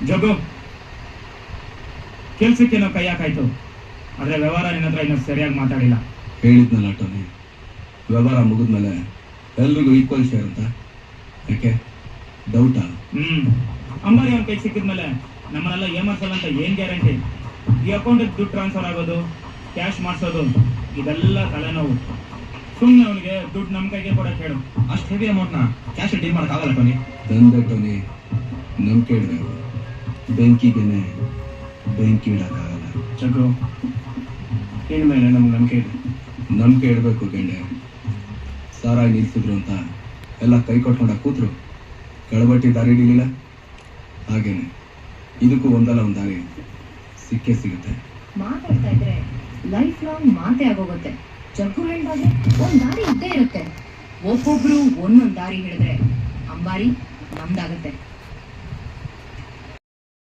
ಜಗು, ಕೆಲ್ಸಕ್ಕೆ ನಾವು ಕೈ ಹಾಕಾಯ್ತು, ಆದ್ರೆ ವ್ಯವಹಾರ ನಿನ್ನ ಹತ್ರ ಇನ್ನೂ ಸರಿಯಾಗಿ ಮಾತಾಡಿಲ್ಲ. ಹೇಳಿದ್ನಲ್ಲ ಟೋನಿ, ವ್ಯವಹಾರ ಮುಗಿದ್ಮೇಲೆ ಎಲ್ರಿಗೂ ಈಕ್ವಲ್ ಶೇರ್ ಅಂತ. ಯಾಕೆ ಡೌಟಾ? ಅಂಬಾರಿ ಅವ್ನ ಕೈ ಸಿಕ್ಕಿದ್ಮೇಲೆ ನಮ್ಮನ್ನೆಲ್ಲ ಏಮಾರ್ಸಲ್ಲ ಅಂತ ಏನ್ ಗ್ಯಾರಂಟಿ? ಈ ಅಕೌಂಟಿಗೆ ದುಡ್ಡು ಟ್ರಾನ್ಸ್ಫರ್ ಆಗೋದು, ಕ್ಯಾಶ್ ಮಾಡಿಸೋದು, ಇದೆಲ್ಲ ತಲೆನೋವು. ಸುಮ್ಮನೆ ಅವನಿಗೆ ದುಡ್ಡು ನಮ್ಮ ಕೈಗೆ ಕೊಡಕ್ಕೆ ಹೇಳು. ಅಷ್ಟು ಹೆವಿ ಅಮೌಂಟ್ನ ಕ್ಯಾಶ್ ಡೀಲ್ ಮಾಡೋಕ್ಕಾಗಲ್ಲ ಟೋನಿ. ತಂದೆ ಟೋನಿ, ನಂಬಿಕೆ ಇಡಬೇಕು. ಬೆಂಕಿಗೆನೆ ಬೆಂಕಿ ಇಡೋಕ್ಕಾಗಲ್ಲ. ಜಗ್ಗು, ಇನ್ಮೇಲೆ ನಮ್ಗೆ ನಂಬಿಕೆ ಇಡಬೇಕು ಗೆಂಡೆ. ಸಾರಾಯಿ ನಿಲ್ಸಿದ್ರು ಅಂತ ಎಲ್ಲ ಕೈ ಕೊಟ್ಕೊಂಡ ಕೂತ್ರು, ಕಳಬಟ್ಟಿ ದಾರಿ ಹಿಡಿಲಿಲ್ಲ. ಹಾಗೇನೆ ಇದಕ್ಕೂ ಒಂದಲ್ಲ ಒಂದು ದಾರಿ ಸಿಕ್ಕೇ ಸಿಗುತ್ತೆ. ಮಾತಾಡ್ತಾ ಇದ್ರೆ ಲೈಫ್ ಲಾಂಗ್ ಮಾತೇ ಆಗೋಗುತ್ತೆ. ಜಗ್ಗು ಹೇಳಿದಾಗೆ ಒಂದ್ ದಾರಿ ಇದ್ದೇ ಇರುತ್ತೆ. ಒಬ್ಬೊಬ್ರು ಒಂದೊಂದ್ ದಾರಿ ಹಿಡಿದ್ರೆ ಅಂಬಾರಿ ನಮ್ದಾಗತ್ತೆ.